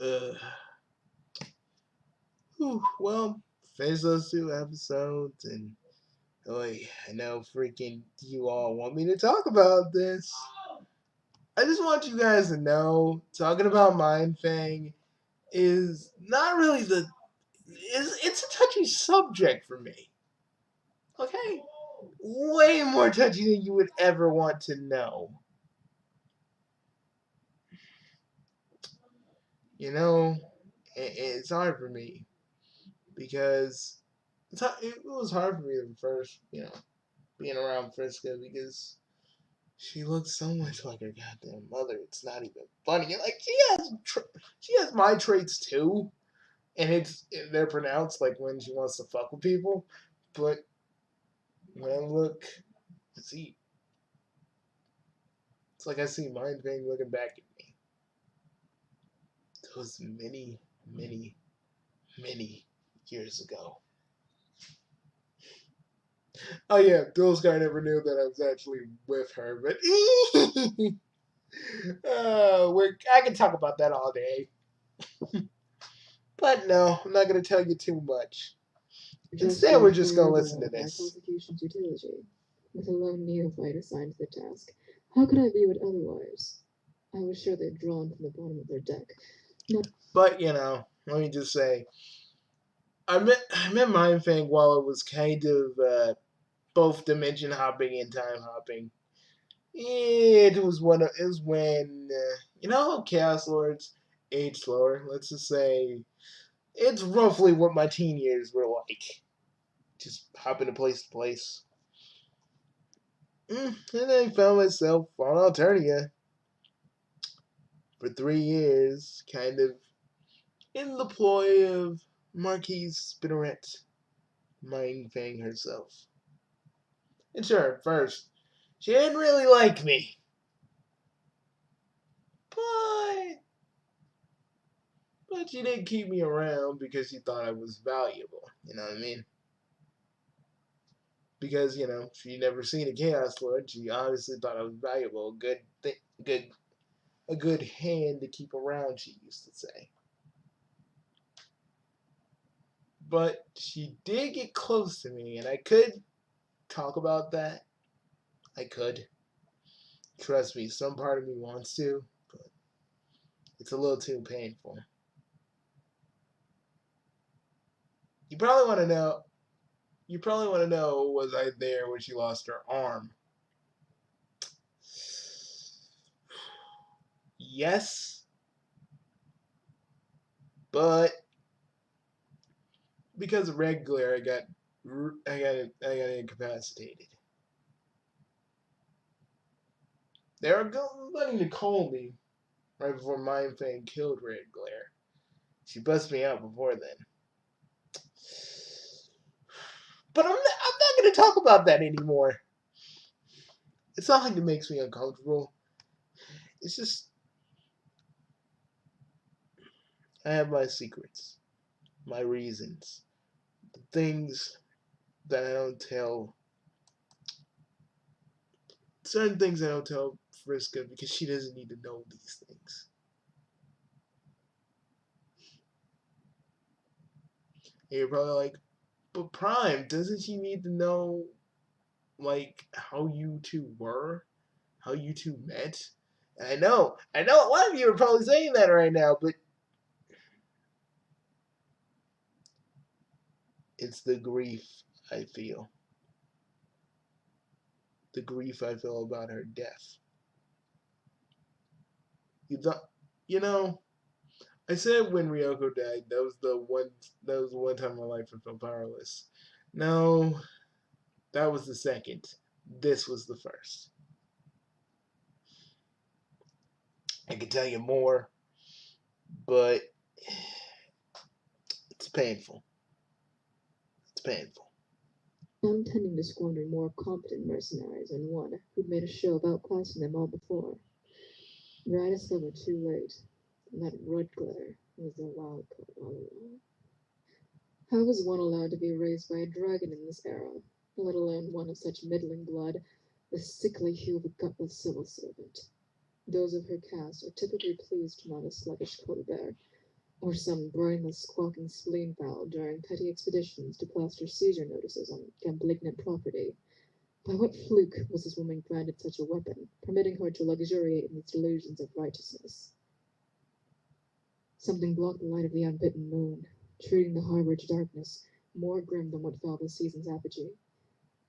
Uh, well, finish those 2 episodes, and oh, I know freaking you all want me to talk about this. I just want you guys to know, talking about Mind Fang is not really it's a touchy subject for me. Okay? Way more touchy than you would ever want to know. You know, it's hard for me because it was hard for me at first, being around Friska because she looks so much like her goddamn mother. It's not even funny. Like she has my traits too, and they're pronounced like when she wants to fuck with people. But when I look, see, it's like I see Mind Fang looking back at me. Those many, many, many years ago. Oh yeah, Bill's guy never knew that I was actually with her, but I can talk about that all day. But no, I'm not gonna tell you too much. Instead, we're just gonna listen to this. Prosecution's utility, with a lone neophyte assigned to the task. How could I view it otherwise? I was sure they'd drawn from the bottom of their deck. But let me just say, I met Mind Fang while it was kind of both dimension hopping and time hopping. It was when Chaos Lords age slower. Let's just say it's roughly what my teen years were like, just hopping to place. And I found myself on Alternia for 3 years, kind of in the ploy of Marquise Spinneret, Mind Fang herself. And sure, at first, she didn't really like me, but she did keep me around because she thought I was valuable. You know what I mean? Because she never seen a Chaos Lord. She obviously thought I was valuable. Good, a good hand to keep around. She used to say. But she did get close to me, and I could talk about that. I could. Trust me, some part of me wants to, but it's a little too painful. You probably want to know. You probably want to know, was I there when she lost her arm? Yes, but because of red glare, I got incapacitated. They were planning to call me right before Mind Fang killed Red Glare. She busted me out before then. But I'm not going to talk about that anymore. It's not like it makes me uncomfortable. It's just, I have my secrets, my reasons, the things that I don't tell, certain things I don't tell Friska because she doesn't need to know these things. And you're probably like, but Prime, doesn't she need to know, like, how you two were? How you two met? And I know a lot of you are probably saying that right now, but it's the grief I feel. The grief I feel about her death. You thought, you know, I said when Ryoko died, that was the one time in my life I felt powerless. No, that was the second. This was the first. I could tell you more, but it's painful. It's painful. I'm tending to squander more competent mercenaries than one who'd made a show of outclassing them all before. But I discovered too late that red glare was the wild card all along. How was one allowed to be raised by a dragon in this era, let alone one of such middling blood, the sickly hue of a gutless civil servant? Those of her caste are typically pleased to mount a sluggish coat bear, or some brainless, squawking spleen fowl during petty expeditions to plaster seizure notices on Gamblignant property. By what fluke was this woman granted such a weapon, permitting her to luxuriate in these delusions of righteousness? Something blocked the light of the unbitten moon, treating the harbor's darkness more grim than what fell the season's apogee.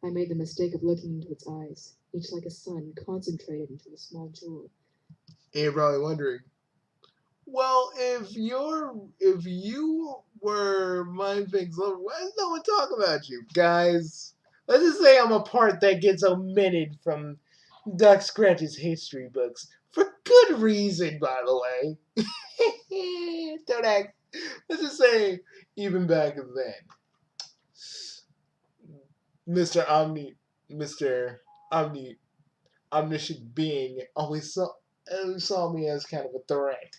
I made the mistake of looking into its eyes, each like a sun concentrated into a small jewel. And you're probably wondering, well, if you were Mind Fang's lover, why does no one talk about you, guys? Let's just say I'm a part that gets omitted from Doc Scratch's history books for good reason, by the way. Don't act. Let's just say even back then, Mister Mister Omni, Omniscient Being always saw me as kind of a threat.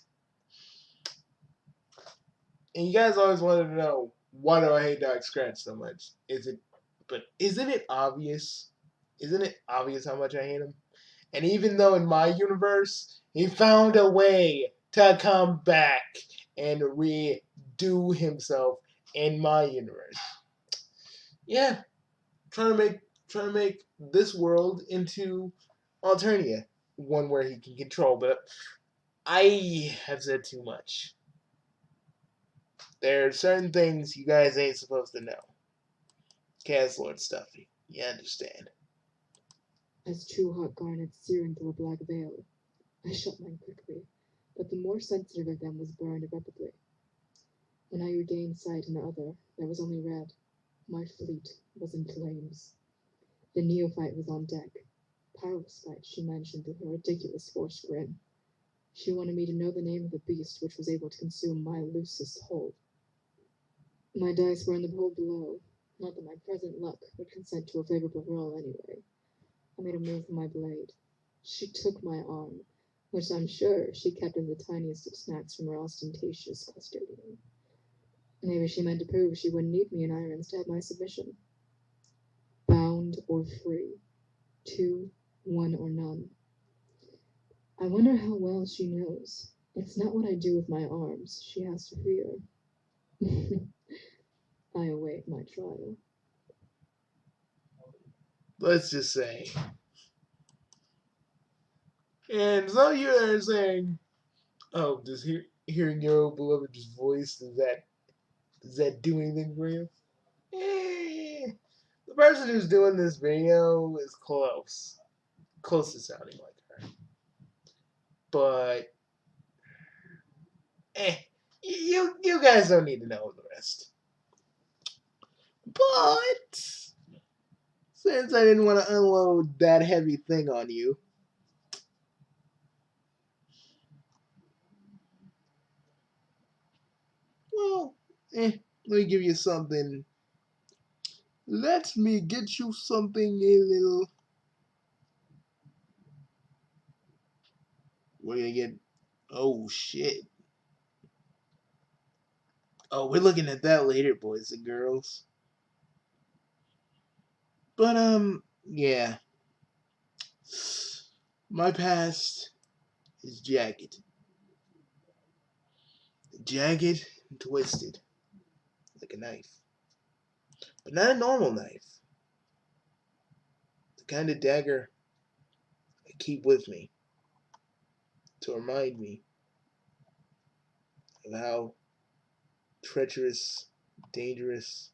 And you guys always wanted to know, why do I hate Doc Scratch so much? Isn't it obvious? Isn't it obvious how much I hate him? And even though in my universe, he found a way to come back and redo himself in my universe. Yeah, trying to make trying to make this world into Alternia, one where he can control. But I have said too much. There are certain things you guys ain't supposed to know. Chaos Lord stuff. You understand. As two hot garnets searing through a black veil, I shut mine quickly, but the more sensitive of them was burned irreparably. When I regained sight in the other, there was only red. My fleet was in flames. The neophyte was on deck. Powerless fight, she mentioned through her ridiculous forced grin. She wanted me to know the name of the beast which was able to consume my loosest hold. My dice were in the pool below. Not that my present luck would consent to a favorable roll anyway. I made a move for my blade. She took my arm, which I'm sure she kept in the tiniest of snacks from her ostentatious custodian. Maybe she meant to prove she wouldn't need me in irons to have my submission. Bound or free. 2, 1 or none. I wonder how well she knows. It's not what I do with my arms she has to fear. I await my trial. Let's just say. And some of you are saying, "Oh, does hearing your beloved's voice does that do anything for you?" Eh, the person who's doing this video is close to sounding like her. But you guys don't need to know the rest. But since I didn't want to unload that heavy thing on you, well, let me give you something. Let me get you something a little. We're gonna get. Oh shit. Oh, we're looking at that later, boys and girls. But yeah. My past is jagged. Jagged and twisted. Like a knife. But not a normal knife. The kind of dagger I keep with me to remind me of how treacherous, dangerous,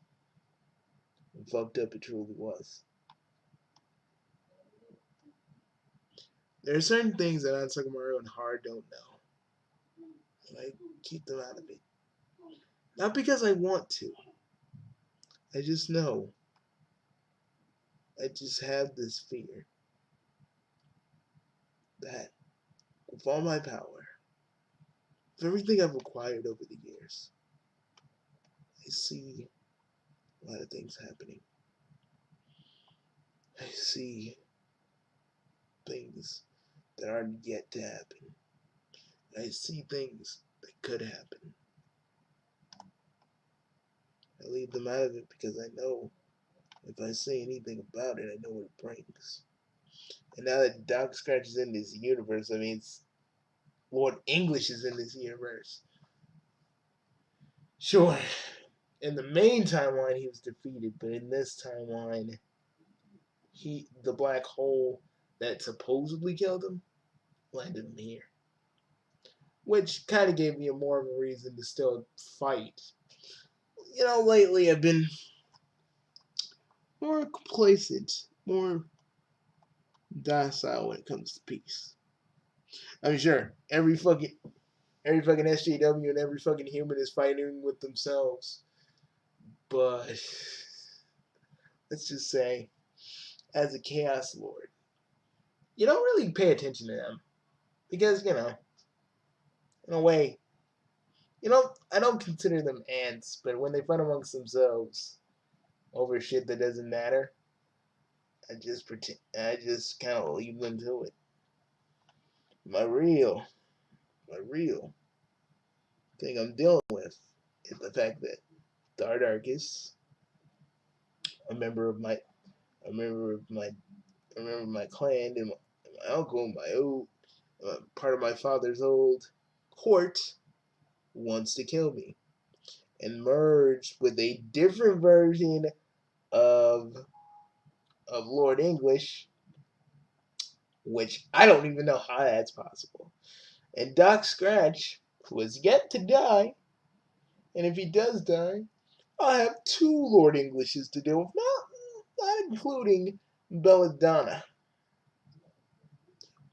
and fucked up it truly was. There are certain things that Ansakamaru and Hard don't know. And I keep them out of it. Not because I want to. I just know. I just have this fear that with all my power, with everything I've acquired over the years, I see a lot of things happening. I see things that aren't yet to happen. I see things that could happen. I leave them out of it because I know if I say anything about it, I know what it brings. And now that Doc Scratch is in this universe, I mean, Lord English is in this universe. Sure, in the main timeline he was defeated, but in this timeline, the black hole that supposedly killed him landed him here, which kind of gave me a more of a reason to still fight. Lately I've been more complacent, more docile when it comes to peace. I mean, sure, every fucking SJW and every fucking human is fighting with themselves, but let's just say, as a Chaos Lord, you don't really pay attention to them because in a way, I don't consider them ants, but when they fight amongst themselves over shit that doesn't matter, I just pretend. I just kind of leave them to it. My real, my real thing I'm dealing with is the fact that Dardarkus, a member of my, a member of my, a member of my clan and my uncle, my old, part of my father's old court, wants to kill me and merge with a different version of Lord English, which I don't even know how that's possible. And Doc Scratch, who is yet to die, and if he does die, I'll have two Lord Englishes to deal with, not including Belladonna,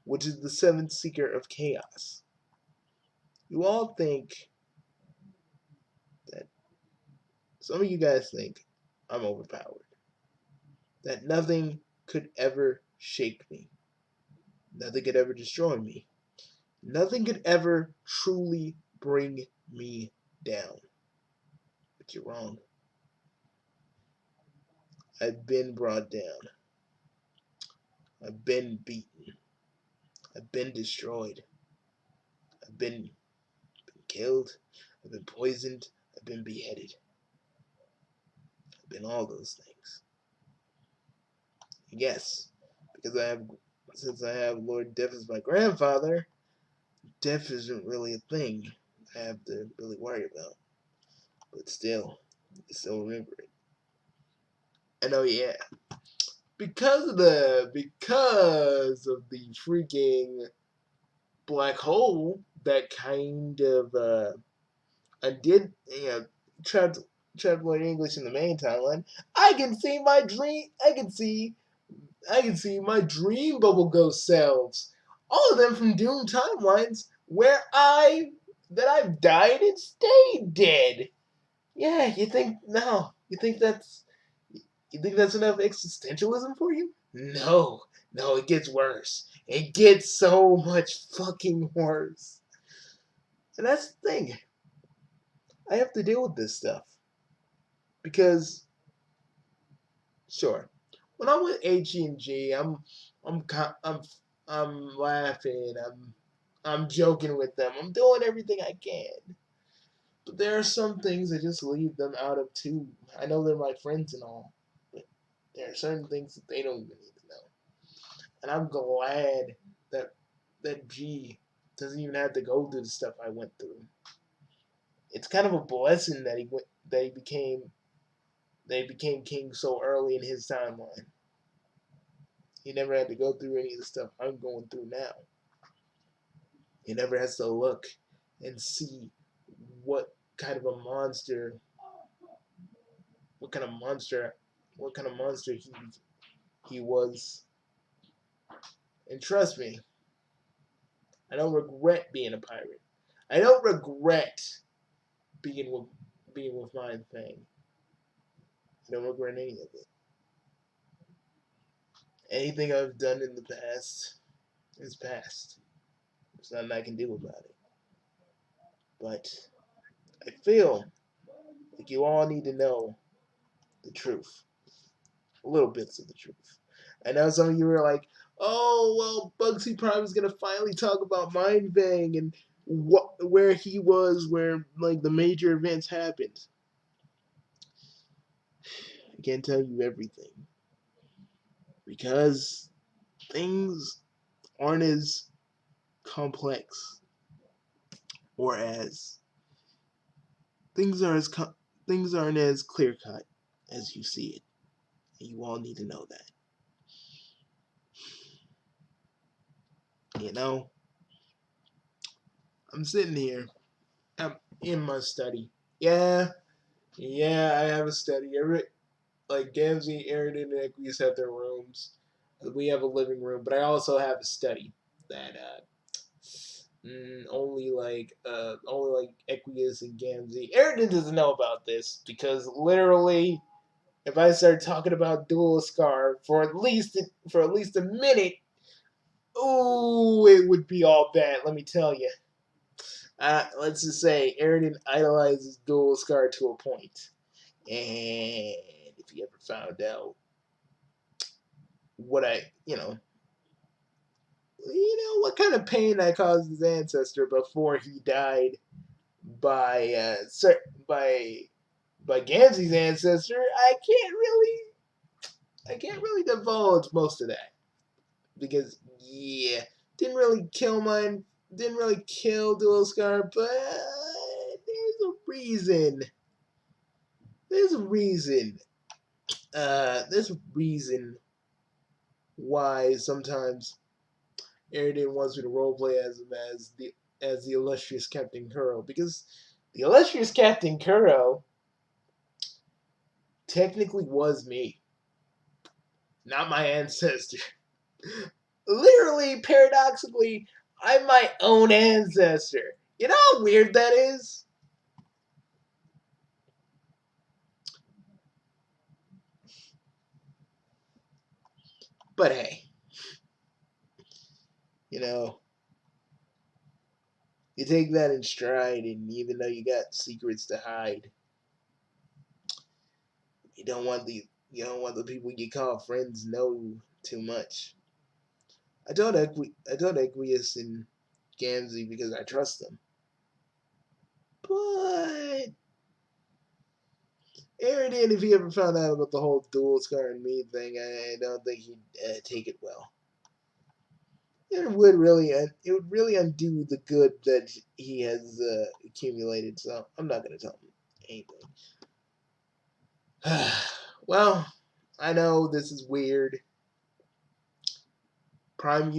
which is the seventh seeker of chaos. You all think that some of you guys think I'm overpowered, that nothing could ever shake me, nothing could ever destroy me, nothing could ever truly bring me down. But you're wrong. I've been brought down. I've been beaten. I've been destroyed. I've been killed. I've been poisoned. I've been beheaded. I've been all those things. Yes, because since I have Lord Death as my grandfather, death isn't really a thing I have to really worry about. But still, I still remember it. And oh yeah, because of the freaking black hole that kind of undid trapped Lord English in the main timeline. I can see my dream. I can see my dream bubble ghost selves. All of them from Doom timelines where I've died and stayed dead. Yeah, you think no? You think that's enough existentialism for you? No, no, it gets worse. It gets so much fucking worse. And that's the thing. I have to deal with this stuff because, sure, when I'm with HG, I'm I'm I'm laughing. I'm joking with them. I'm doing everything I can. But there are some things I just leave them out of too. I know they're my friends and all, but there are certain things that they don't even need to know. And I'm glad that G doesn't even have to go through the stuff I went through. It's kind of a blessing that he became king so early in his timeline. He never had to go through any of the stuff I'm going through now. He never has to look and see what kind of a monster, what kind of monster, what kind of monster he was. And trust me, I don't regret being a pirate. I don't regret being with my thing. I don't regret any of it. Anything I've done in the past is past. There's nothing I can do about it. But I feel like you all need to know the truth. Little bits of the truth. I know some of you were like, "Oh, well, Bugsy Prime is gonna finally talk about Mind Bang and where he was, where like the major events happened." I can't tell you everything because things aren't as complex or as things are as things aren't as clear cut as you see it, and you all need to know that. You know, I'm sitting here. I'm in my study. Yeah, yeah, I have a study. Like Gamzee, Aaron, and Equius have their rooms. We have a living room, but I also have a study that only like Equius and Gamzee. Aaron doesn't know about this because literally, if I start talking about Dual Scar for at least a minute, ooh, it would be all bad. Let me tell you. Let's just say Aaron idolizes Dual Scar to a point, and if he ever found out what what kind of pain I caused his ancestor before he died by by by Gamzee's ancestor, I can't really divulge most of that because yeah, didn't really kill mine, didn't really kill Dual Scar, but there's a reason. There's a reason. There's a reason why sometimes Aaron wants me to roleplay as him as the illustrious Captain Kuro because the illustrious Captain Kuro technically was me, not my ancestor. Literally, paradoxically, I'm my own ancestor. You know how weird that is? But hey, you know, you take that in stride, and even though you got secrets to hide, you don't want the people you call friends know too much. I told Equius and Gamzee because I trust them. But Aaron, if he ever found out about the whole Dual Scar and me thing, I don't think he'd take it well. It would really undo the good that he has accumulated. So I'm not gonna tell him anything. Well, I know this is weird. Prime,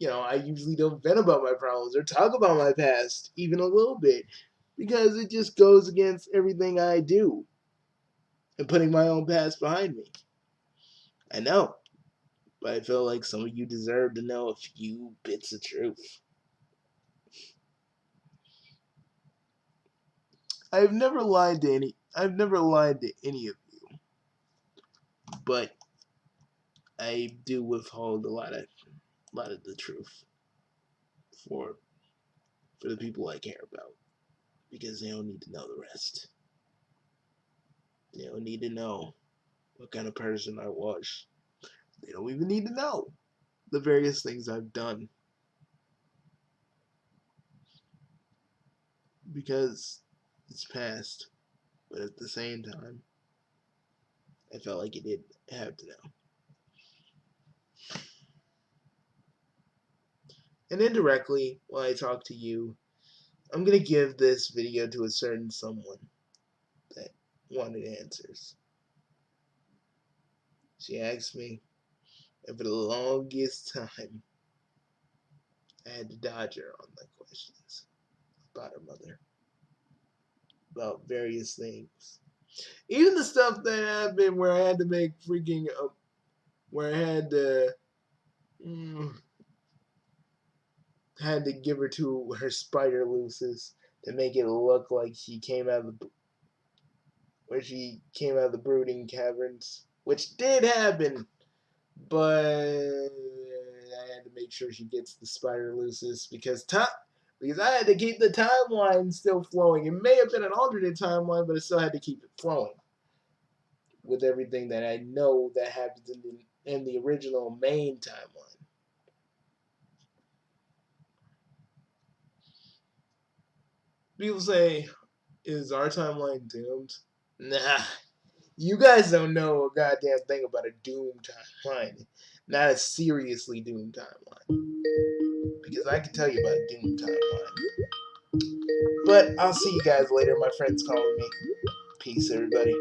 I usually don't vent about my problems or talk about my past even a little bit because it just goes against everything I do and putting my own past behind me. I know, but I feel like some of you deserve to know a few bits of truth. I've never lied to any of you, but I do withhold a lot of the truth for for the people I care about because they don't need to know the rest. They don't need to know what kind of person I was. They don't even need to know the various things I've done because it's past. But at the same time, I felt like you did have to know. And indirectly, while I talk to you, I'm gonna give this video to a certain someone that wanted answers. She asked me, and for the longest time, I had to dodge her on my questions about her mother, about various things. Even the stuff that happened where I had to make where I mm, had to give her to her spider lucis to make it look like she came out of the brooding caverns, which did happen, but I had to make sure she gets the spider lucis because I had to keep the timeline still flowing. It may have been an alternate timeline, but I still had to keep it flowing with everything that I know that happens in the original main timeline. People say, "Is our timeline doomed?" Nah, you guys don't know a goddamn thing about a doomed timeline. Not a seriously doomed timeline. Because I can tell you about a doomed timeline. But I'll see you guys later. My friend's calling me. Peace, everybody.